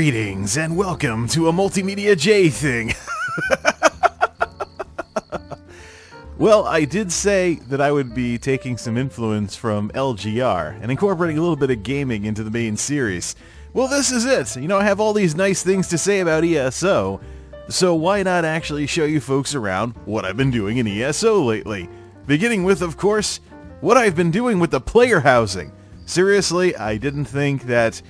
Greetings and welcome to a MultimediaJay thing. Well, I did say that I would be taking some influence from LGR and incorporating a little bit of gaming into the main series. Well, this is it. You know, I have all these nice things to say about ESO, so why not actually show you folks around what I've been doing in ESO lately? Beginning with, of course, what I've been doing with the player housing. Seriously, I didn't think that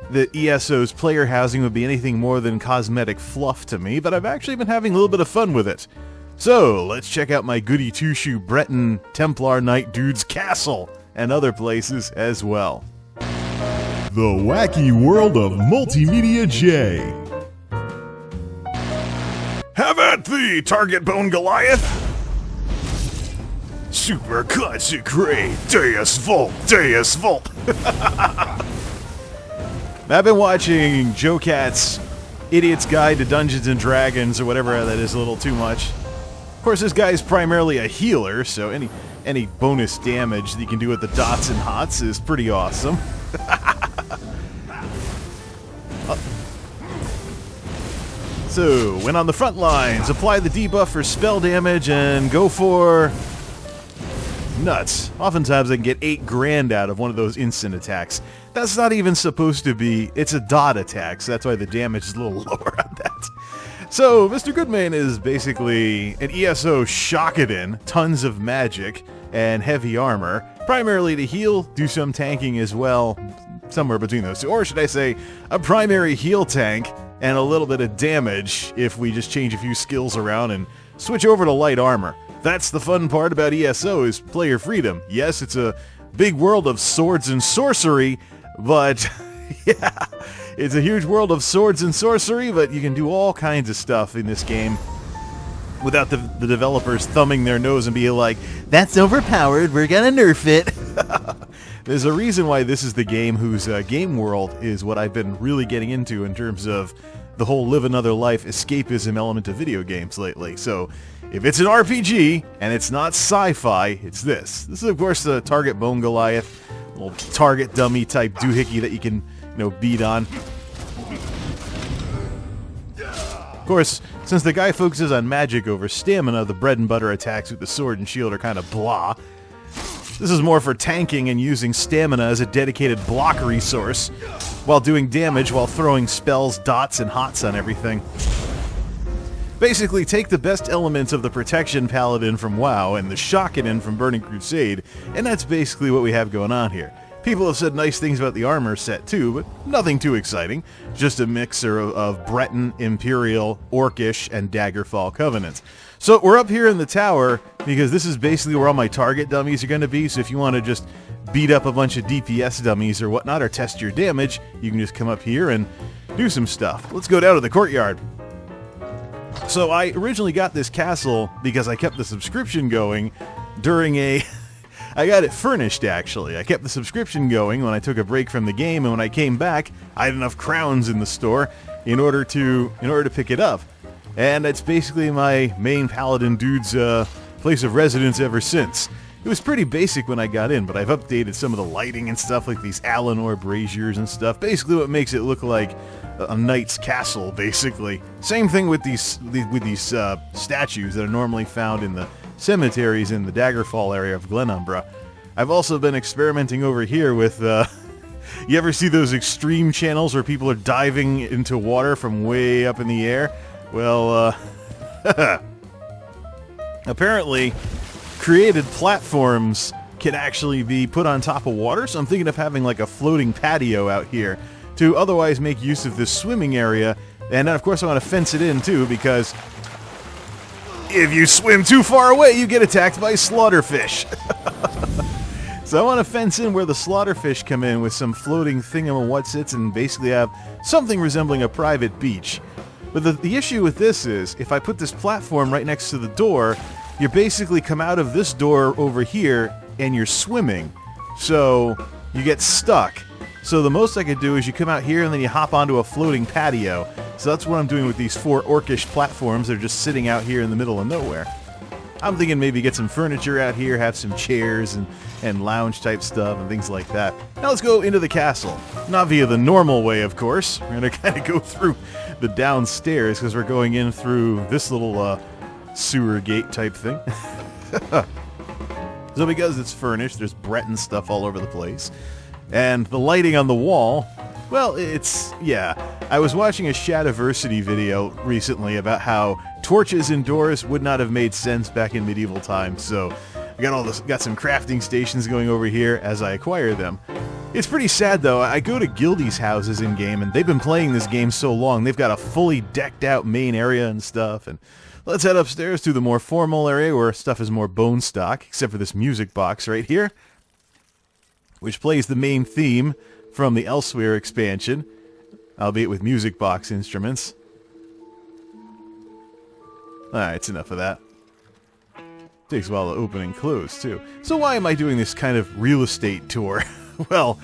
the ESO's player housing would be anything more than cosmetic fluff to me, but I've actually been having a little bit of fun with it. So, let's check out my goody two-shoe Breton Templar Knight dude's castle, and other places as well. The wacky world of MultimediaJay. Have at thee, Target Bone Goliath! Super Consecrate, Deus Volt, Deus Volt! I've been watching JoCat's Idiot's Guide to Dungeons and Dragons, or whatever that is, a little too much. Of course, this guy is primarily a healer, so any bonus damage that you can do with the dots and hots is pretty awesome. So, when on the front lines, apply the debuff for spell damage and go for nuts. Oftentimes I can get 8 grand out of one of those instant attacks. That's not even supposed to be, it's a dot attack, so that's why the damage is a little lower on that. So, Mr. Goodman is basically an ESO Shockadin, tons of magic, and heavy armor, primarily to heal, do some tanking as well, somewhere between those two. Or should I say, a primary heal tank, and a little bit of damage if we just change a few skills around and switch over to light armor. That's the fun part about ESO, is player freedom. Yes, it's a big world of swords and sorcery, but yeah, it's a huge world of swords and sorcery, but you can do all kinds of stuff in this game without the developers thumbing their nose and being like, that's overpowered, we're gonna nerf it. There's a reason why this is the game whose game world is what I've been really getting into in terms of the whole live another life escapism element of video games lately. So, if it's an RPG, and it's not sci-fi, it's this. This is, of course, the Target Bone Goliath, little target dummy type doohickey that you can, beat on. Of course, since the guy focuses on magic over stamina, the bread and butter attacks with the sword and shield are kind of blah. This is more for tanking and using stamina as a dedicated block resource, while doing damage while throwing spells, dots, and hots on everything. Basically, take the best elements of the Protection Paladin from WoW and the Shockadin from Burning Crusade, and that's basically what we have going on here. People have said nice things about the armor set too, but nothing too exciting. Just a mixer of Breton, Imperial, Orcish, and Daggerfall Covenant. So we're up here in the tower, because this is basically where all my target dummies are going to be, so if you want to just beat up a bunch of DPS dummies or whatnot, or test your damage, you can just come up here and do some stuff. Let's go down to the Courtyard. So I originally got this castle because I kept the subscription going during a... I got it furnished, actually. I kept the subscription going when I took a break from the game, and when I came back, I had enough crowns in the store in order to pick it up. And it's basically my main Paladin dude's place of residence ever since. It was pretty basic when I got in, but I've updated some of the lighting and stuff, like these Alinor braziers and stuff. Basically what makes it look like a knight's castle, basically. Same thing with these statues that are normally found in the cemeteries in the Daggerfall area of Glenumbra. I've also been experimenting over here with, you ever see those extreme channels where people are diving into water from way up in the air? Well, apparently, created platforms can actually be put on top of water, so I'm thinking of having like a floating patio out here to otherwise make use of this swimming area. And then, of course, I want to fence it in, too, because if you swim too far away, you get attacked by slaughterfish. So I want to fence in where the slaughterfish come in with some floating thingamawhatsits and basically have something resembling a private beach. But the issue with this is, if I put this platform right next to the door, you basically come out of this door over here and you're swimming. So you get stuck. So the most I could do is you come out here and then you hop onto a floating patio. So that's what I'm doing with these 4 orcish platforms. They're just sitting out here in the middle of nowhere. I'm thinking maybe get some furniture out here, have some chairs and lounge type stuff and things like that. Now let's go into the castle. Not via the normal way, of course. We're going to kind of go through the downstairs because we're going in through this little sewer gate type thing. So because it's furnished, there's Breton stuff all over the place. And the lighting on the wall, well, yeah. I was watching a Shadiversity video recently about how torches indoors would not have made sense back in medieval times, so I got some crafting stations going over here as I acquire them. It's pretty sad though, I go to Guildie's houses in game and they've been playing this game so long, they've got a fully decked out main area and stuff, and let's head upstairs to the more formal area where stuff is more bone stock, except for this music box right here, which plays the main theme from the Elsewhere expansion, albeit with music box instruments. Alright, it's enough of that. Takes a while to open and close, too. So why am I doing this kind of real estate tour? Well,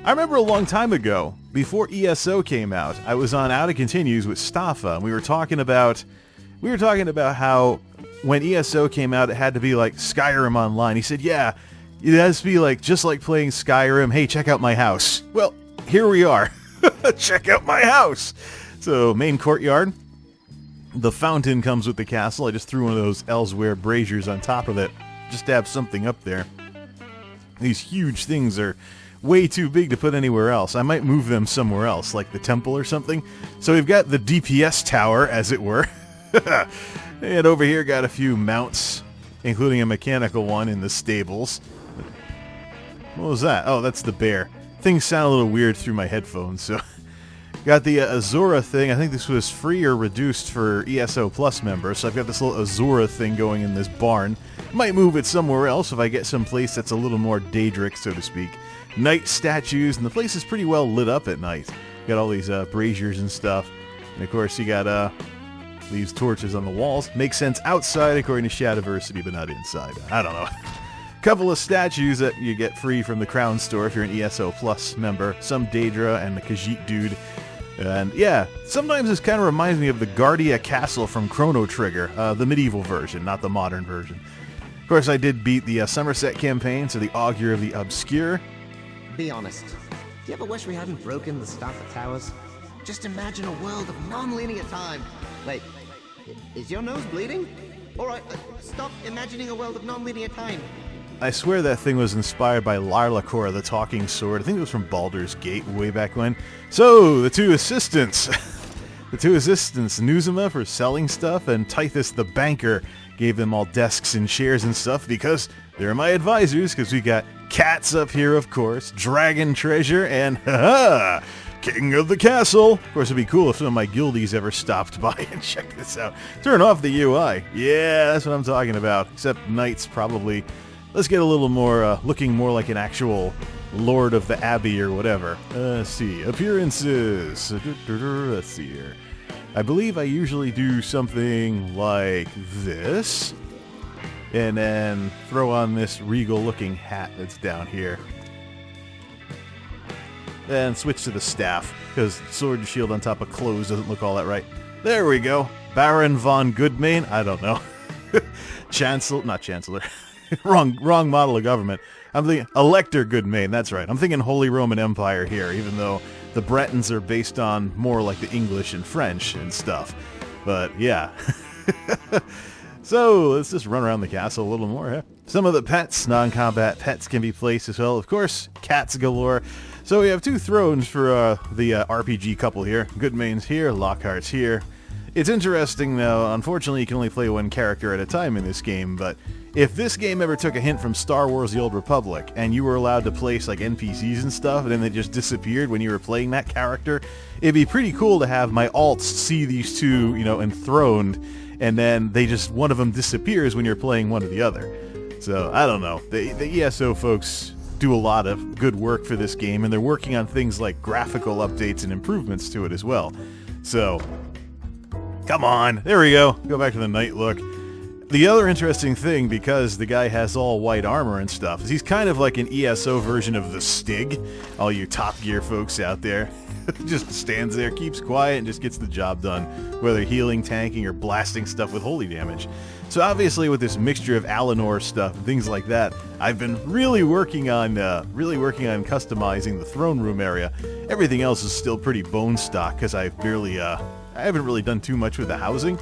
I remember a long time ago, before ESO came out, I was on Out of Continues with Staffa, and we were talking about how when ESO came out, it had to be like Skyrim Online. He said, yeah, it has to be like just like playing Skyrim. Hey, check out my house. Well, here we are. Check out my house. So, main courtyard. The fountain comes with the castle. I just threw one of those Elsewhere braziers on top of it, just to have something up there. These huge things are way too big to put anywhere else. I might move them somewhere else, like the temple or something. So we've got the DPS tower, as it were. And over here got a few mounts, including a mechanical one in the stables. What was that? Oh, that's the bear. Things sound a little weird through my headphones, so... Got the Azura thing. I think this was free or reduced for ESO Plus members, so I've got this little Azura thing going in this barn. Might move it somewhere else if I get some place that's a little more Daedric, so to speak. Night statues, and the place is pretty well lit up at night. Got all these braziers and stuff. And of course you got these torches on the walls. Makes sense outside according to Shadiversity, but not inside. I don't know. Couple of statues that you get free from the Crown Store if you're an ESO Plus member. Some Daedra and the Khajiit dude. And yeah, sometimes this kind of reminds me of the Guardia Castle from Chrono Trigger, the medieval version, not the modern version. Of course, I did beat the Somerset campaign, so the Augur of the Obscure. Be honest, do you ever wish we hadn't broken the Staffa Towers? Just imagine a world of non-linear time. Wait, is your nose bleeding? Alright, stop imagining a world of non-linear time. I swear that thing was inspired by Larlacor, the Talking Sword. I think it was from Baldur's Gate way back when. So, the two assistants. The two assistants, Nuzuma for selling stuff, and Tithus the banker, gave them all desks and chairs and stuff because they're my advisors, because we got cats up here, of course, dragon treasure, and haha, king of the castle. Of course, it'd be cool if some of my guildies ever stopped by and checked this out. Turn off the UI. Yeah, that's what I'm talking about. Except knights probably... Let's get a little more, looking more like an actual Lord of the Abbey or whatever. Let's see. Appearances. Let's see here. I believe I usually do something like this. And then throw on this regal-looking hat that's down here. And switch to the staff, because sword and shield on top of clothes doesn't look all that right. There we go. Baron von Goodmain? I don't know. Not Chancellor. wrong model of government. I'm thinking Elector Goodmain, that's right. I'm thinking Holy Roman Empire here, even though the Bretons are based on more like the English and French and stuff. But yeah. So let's just run around the castle a little more. Huh? Some of the pets, non-combat pets, can be placed as well. Of course, cats galore. So we have two thrones for the RPG couple here. Goodmain's here, Lockhart's here. It's interesting, though, unfortunately you can only play one character at a time in this game, but if this game ever took a hint from Star Wars The Old Republic, and you were allowed to place, like, NPCs and stuff, and then they just disappeared when you were playing that character, it'd be pretty cool to have my alts see these two, you know, enthroned, and then one of them disappears when you're playing one or the other. So, I don't know. The ESO folks do a lot of good work for this game, and they're working on things like graphical updates and improvements to it as well. So... Come on, there we go. Go back to the night look. The other interesting thing, because the guy has all white armor and stuff, is he's kind of like an ESO version of the Stig, all you Top Gear folks out there. Just stands there, keeps quiet, and just gets the job done, whether healing, tanking, or blasting stuff with holy damage. So obviously with this mixture of Alinor stuff and things like that, I've been really working on customizing the throne room area. Everything else is still pretty bone stock because I haven't really done too much with the housing,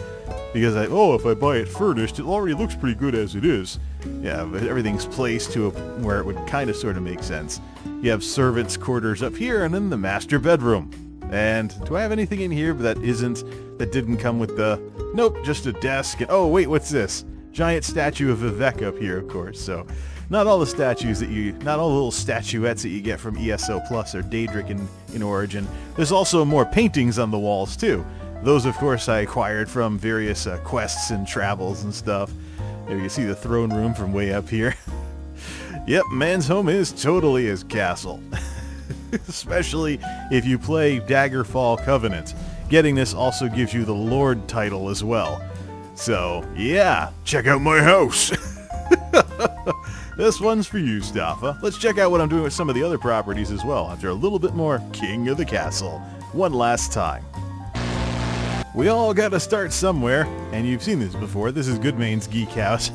because if I buy it furnished, it already looks pretty good as it is. Yeah, but everything's placed to where it would kind of sort of make sense. You have servants' quarters up here, and then the master bedroom. And do I have anything in here that didn't come with the... Nope, just a desk. And, oh, wait, what's this? Giant statue of Vivek up here, of course. So, not all the little statuettes that you get from ESO Plus are Daedric in origin. There's also more paintings on the walls, too. Those, of course, I acquired from various quests and travels and stuff. There you see the throne room from way up here. Yep, man's home is totally his castle. Especially if you play Daggerfall Covenant. Getting this also gives you the Lord title as well. So, yeah, check out my house. This one's for you, Staffa. Let's check out what I'm doing with some of the other properties as well, after a little bit more King of the Castle. One last time. We all gotta start somewhere, and you've seen this before. This is Goodmane's Geek House.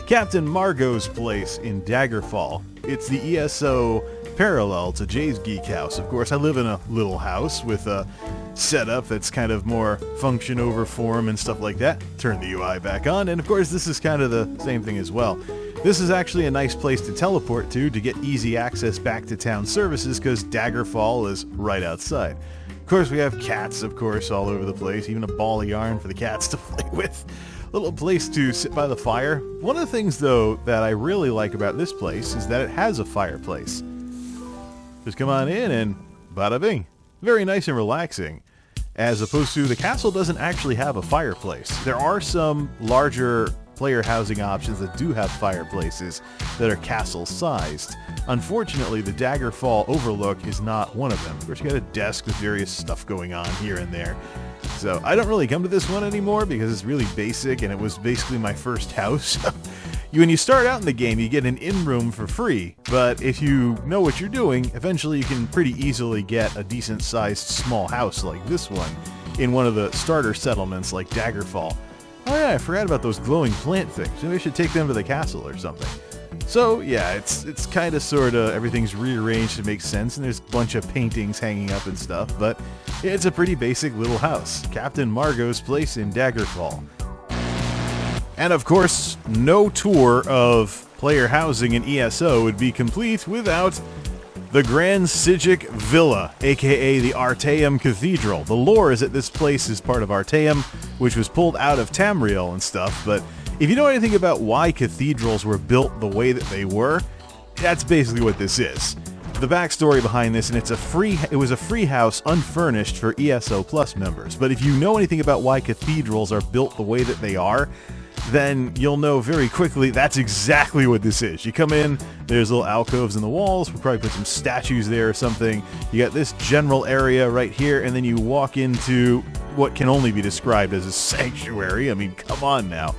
Captain Margot's place in Daggerfall. It's the ESO parallel to Jay's Geek House. Of course, I live in a little house with a setup that's kind of more function over form and stuff like that. Turn the UI back on, and of course this is kind of the same thing as well. This is actually a nice place to teleport to get easy access back to town services, because Daggerfall is right outside. Of course, we have cats, of course, all over the place, even a ball of yarn for the cats to play with. Little place to sit by the fire. One of the things, though, that I really like about this place is that it has a fireplace. Just come on in and bada bing. Very nice and relaxing. As opposed to the castle doesn't actually have a fireplace. There are some larger player housing options that do have fireplaces that are castle-sized. Unfortunately, the Daggerfall Overlook is not one of them. Of course, you got a desk with various stuff going on here and there. So I don't really come to this one anymore because it's really basic, and it was basically my first house. When you start out in the game, you get an in-room for free, but if you know what you're doing, eventually you can pretty easily get a decent-sized small house like this one in one of the starter settlements like Daggerfall. Oh yeah, I forgot about those glowing plant things. Maybe I should take them to the castle or something. So yeah, it's kind of sort of, everything's rearranged to make sense, and there's a bunch of paintings hanging up and stuff, but it's a pretty basic little house. Captain Margot's place in Daggerfall. And of course, no tour of player housing in ESO would be complete without the Grand Sajuuk Villa, aka the Artaeum Cathedral. The lore is that this place is part of Artaeum, which was pulled out of Tamriel and stuff, but if you know anything about why cathedrals were built the way that they were, that's basically what this is. The backstory behind this, and it was a free house unfurnished for ESO Plus members, but if you know anything about why cathedrals are built the way that they are, then you'll know very quickly that's exactly what this is. You come in, there's little alcoves in the walls, we'll probably put some statues there or something. You got this general area right here, and then you walk into what can only be described as a sanctuary. I mean, come on now.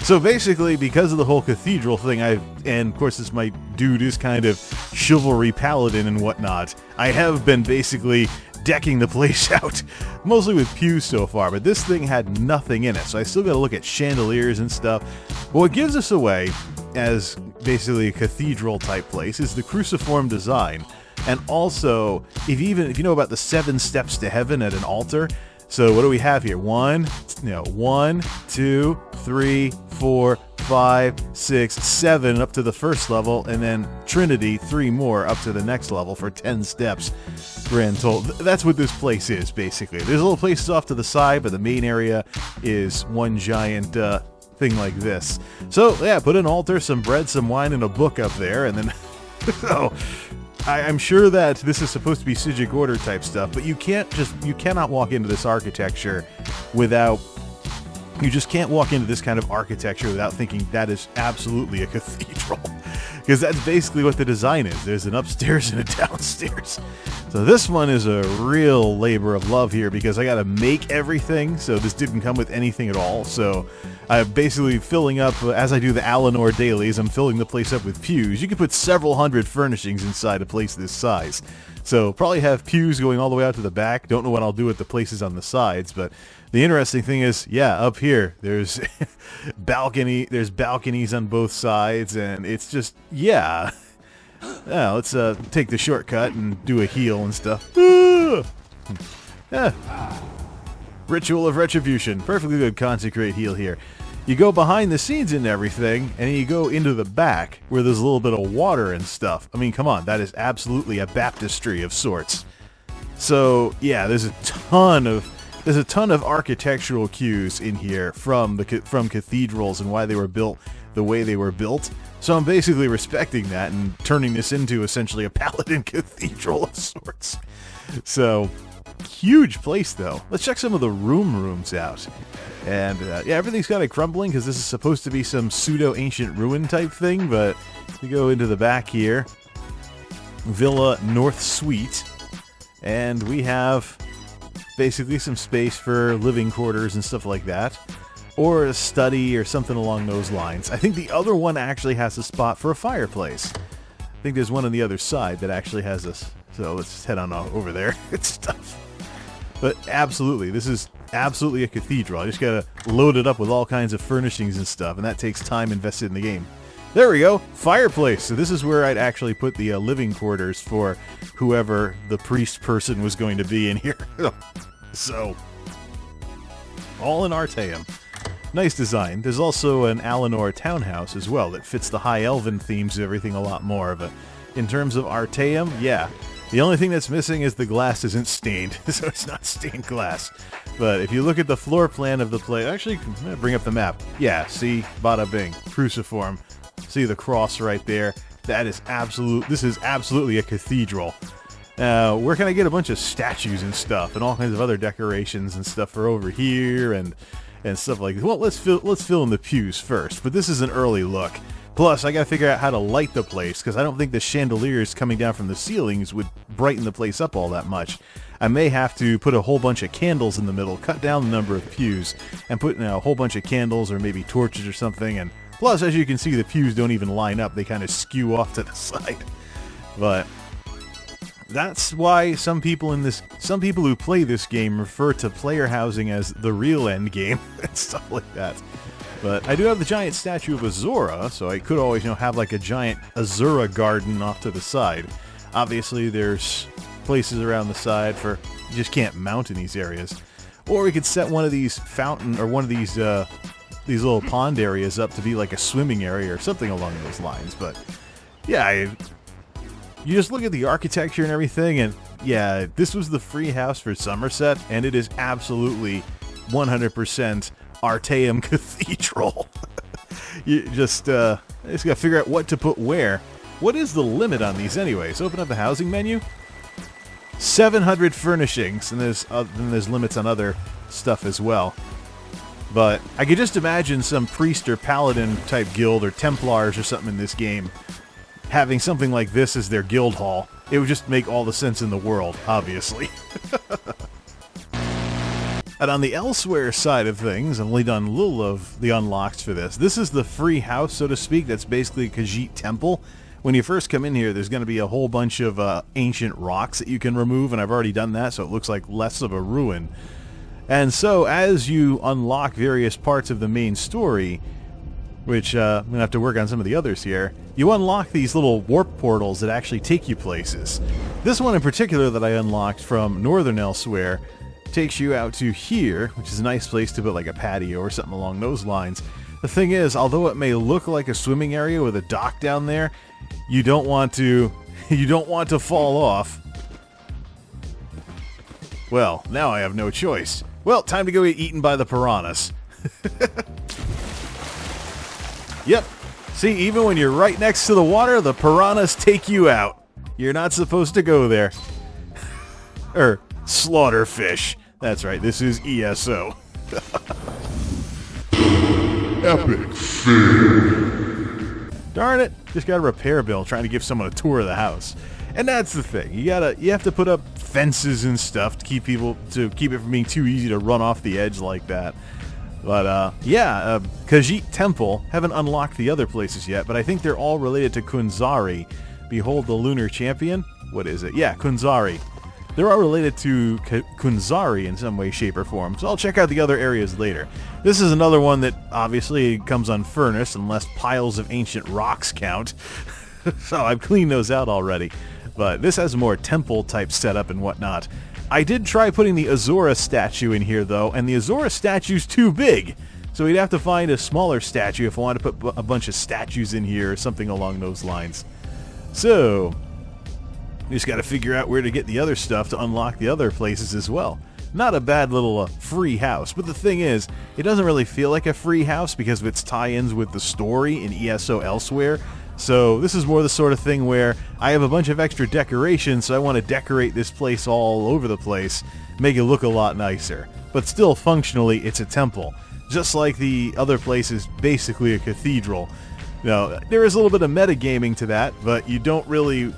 So basically, because of the whole cathedral thing, and of course my dude is kind of chivalry paladin and whatnot, I have been basically decking the place out, mostly with pews so far, but this thing had nothing in it, so I still gotta look at chandeliers and stuff. But what gives us away as basically a cathedral type place is the cruciform design, and also, if you know about the 7 steps to heaven at an altar. So what do we have here? 1, 2, 3, 4, 5, 6, 7 up to the first level, and then Trinity, 3 more up to the next level for 10 steps. Grand total. That's what this place is, basically. There's little places off to the side, but the main area is one giant thing like this. So, yeah, put an altar, some bread, some wine, and a book up there, and then... so, I'm sure that this is supposed to be Sajuuk Order type stuff, but you cannot walk into this architecture without... You just can't walk into this kind of architecture without thinking that is absolutely a cathedral. Because that's basically what the design is. There's an upstairs and a downstairs. So this one is a real labor of love here because I gotta make everything, so this didn't come with anything at all. So I'm basically filling up, as I do the Alinor dailies, I'm filling the place up with pews. You can put several hundred furnishings inside a place this size. So probably have pews going all the way out to the back. Don't know what I'll do with the places on the sides, but the interesting thing is, yeah, up here there's there's balconies on both sides, and it's just, yeah. Let's take the shortcut and do a heal and stuff. Ritual of Retribution. Perfectly good consecrate heal here. You go behind the scenes and everything, and then you go into the back where there's a little bit of water and stuff. I mean, come on, that is absolutely a baptistry of sorts. So yeah, there's a ton of architectural cues in here from cathedrals and why they were built the way they were built. So I'm basically respecting that and turning this into essentially a Paladin cathedral of sorts. So huge place though. Let's check some of the rooms out. And yeah, everything's kind of crumbling because this is supposed to be some pseudo-ancient ruin type thing, but we go into the back here. Villa North Suite. And we have basically some space for living quarters and stuff like that. Or a study or something along those lines. I think the other one actually has a spot for a fireplace. I think there's one on the other side that actually has this. So let's head on over there. It's stuff. But absolutely, this is absolutely a cathedral. I just gotta load it up with all kinds of furnishings and stuff, and that takes time invested in the game. There we go, fireplace. So this is where I'd actually put the living quarters for whoever the priest person was going to be in here. So, all in Artaeum. Nice design. There's also an Alinor townhouse as well that fits the high elven themes of everything a lot more. But in terms of Artaeum, yeah. The only thing that's missing is the glass isn't stained, so it's not stained glass. But if you look at the floor plan of the place, actually, I'm going to bring up the map. Yeah, see, bada bing, cruciform. See the cross right there. That is this is absolutely a cathedral. Where can I get a bunch of statues and stuff, and all kinds of other decorations and stuff for over here and stuff like that? Well, let's fill in the pews first. But this is an early look. Plus, I gotta figure out how to light the place, because I don't think the chandeliers coming down from the ceilings would brighten the place up all that much. I may have to put a whole bunch of candles in the middle, cut down the number of pews, and put in a whole bunch of candles or maybe torches or something. And plus, as you can see, the pews don't even line up. They kind of skew off to the side. But that's why some people who play this game refer to player housing as the real end game and stuff like that. But I do have the giant statue of Azura, so I could always, have like a giant Azura garden off to the side. Obviously, there's places around the side for you just can't mount in these areas. Or we could set one of these fountain or one of these little pond areas up to be like a swimming area or something along those lines. But yeah, you just look at the architecture and everything, and yeah, this was the free house for Somerset, and it is absolutely 100% Artaeum Cathedral. You just gotta figure out what to put where. What is the limit on these anyways? Open up the housing menu. 700 furnishings, and there's limits on other stuff as well. But I could just imagine some priest or paladin type guild or Templars or something in this game having something like this as their guild hall. It would just make all the sense in the world, obviously. And on the elsewhere side of things, I've only done a little of the unlocks for this. This is the free house, so to speak, that's basically Khajiit Temple. When you first come in here, there's going to be a whole bunch of ancient rocks that you can remove, and I've already done that, so it looks like less of a ruin. And so, as you unlock various parts of the main story, which I'm going to have to work on some of the others here, you unlock these little warp portals that actually take you places. This one in particular that I unlocked from Northern Elsewhere takes you out to here, which is a nice place to put like a patio or something along those lines. The thing is, although it may look like a swimming area with a dock down there, you don't want to fall off. Well, now I have no choice. Well, time to go get eaten by the piranhas. Yep. See, even when you're right next to the water, the piranhas take you out. You're not supposed to go there. Slaughter fish. That's right, this is ESO. Epic fail. Darn it, just got a repair bill trying to give someone a tour of the house. And that's the thing. You have to put up fences and stuff to keep it from being too easy to run off the edge like that. But yeah, Khajiit Temple, haven't unlocked the other places yet, but I think they're all related to Kunzari. Behold the Lunar Champion. what is it? Yeah, Kunzari. They're all related to Kunzari in some way, shape, or form, so I'll check out the other areas later. This is another one that obviously comes unfurnished unless piles of ancient rocks count. So I've cleaned those out already. But this has a more temple-type setup and whatnot. I did try putting the Azora statue in here, though, and the Azora statue's too big. So we'd have to find a smaller statue if I wanted to put a bunch of statues in here or something along those lines. So you just got to figure out where to get the other stuff to unlock the other places as well. Not a bad little free house, but the thing is, it doesn't really feel like a free house because of its tie-ins with the story in ESO elsewhere. So this is more the sort of thing where I have a bunch of extra decorations, so I want to decorate this place all over the place, make it look a lot nicer. But still, functionally, it's a temple. Just like the other place is basically a cathedral. Now, there is a little bit of metagaming to that, but you don't really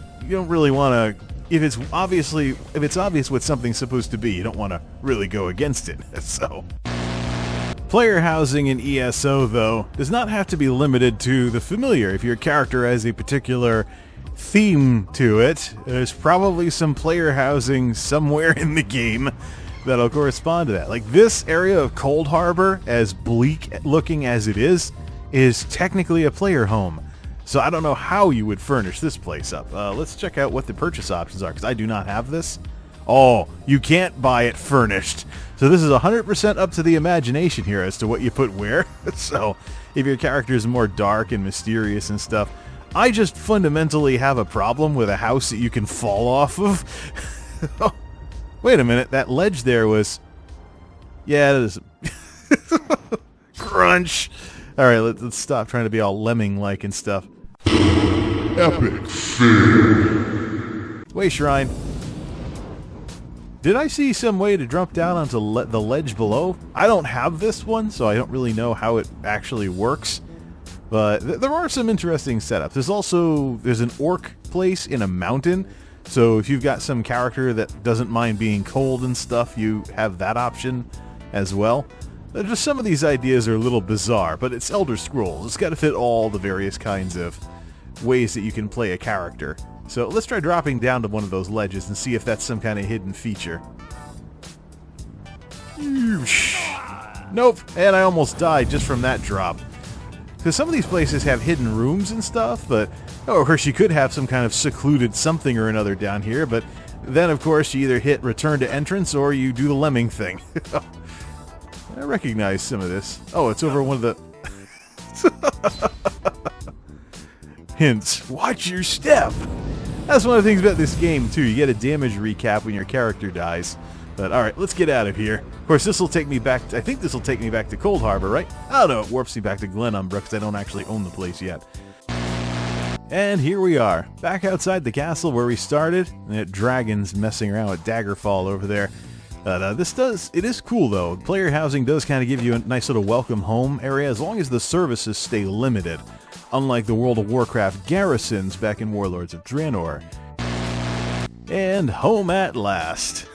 want to. If it's obvious what something's supposed to be, you don't want to really go against it. So, player housing in ESO, though, does not have to be limited to the familiar. If your character has a particular theme to it, there's probably some player housing somewhere in the game that'll correspond to that. Like this area of Cold Harbor, as bleak looking as it is technically a player home. So I don't know how you would furnish this place up. Let's check out what the purchase options are, because I do not have this. Oh, you can't buy it furnished. So this is 100% up to the imagination here as to what you put where. So if your character is more dark and mysterious and stuff, I just fundamentally have a problem with a house that you can fall off of. Oh, wait a minute, that ledge there was... Yeah, that is... Crunch! Alright, let's stop trying to be all lemming-like and stuff. Epic fail. Way Shrine. Did I see some way to jump down onto the ledge below? I don't have this one, so I don't really know how it actually works. But there are some interesting setups. There's an orc place in a mountain, so if you've got some character that doesn't mind being cold and stuff, you have that option as well. Just some of these ideas are a little bizarre, but it's Elder Scrolls. It's got to fit all the various kinds of ways that you can play a character. So let's try dropping down to one of those ledges and see if that's some kind of hidden feature. Nope, and I almost died just from that drop. Because some of these places have hidden rooms and stuff, but of course you could have some kind of secluded something or another down here, but then of course you either hit return to entrance or you do the lemming thing. I recognize some of this. Oh, it's over one of the... Hints. Watch your step! That's one of the things about this game, too. You get a damage recap when your character dies. But, alright, let's get out of here. Of course, this will take me back... I think this will take me back to Cold Harbor, right? Oh, no, it warps me back to Glenumbra, because I don't actually own the place yet. And here we are, back outside the castle where we started. And that dragon's messing around with Daggerfall over there. It is cool though. Player housing does kind of give you a nice little welcome home area as long as the services stay limited, unlike the World of Warcraft garrisons back in Warlords of Draenor. And home at last.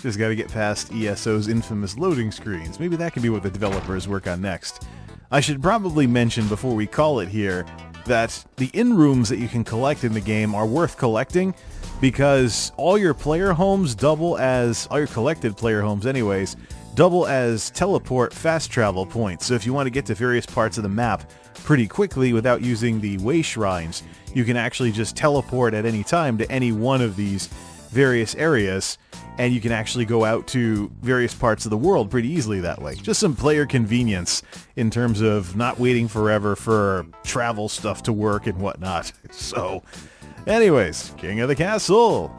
Just gotta get past ESO's infamous loading screens. Maybe that can be what the developers work on next. I should probably mention before we call it here that the in-rooms that you can collect in the game are worth collecting, because all your player homes double as, all your collected player homes anyways, double as teleport fast travel points. So if you want to get to various parts of the map pretty quickly without using the way shrines, you can actually just teleport at any time to any one of these various areas, and you can actually go out to various parts of the world pretty easily that way. Just some player convenience in terms of not waiting forever for travel stuff to work and whatnot. So, anyways, King of the Castle.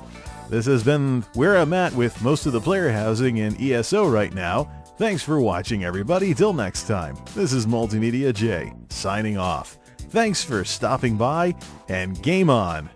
This has been where I'm at with most of the player housing in ESO right now. Thanks for watching, everybody. Till next time, this is MultimediaJay, signing off. Thanks for stopping by, and game on!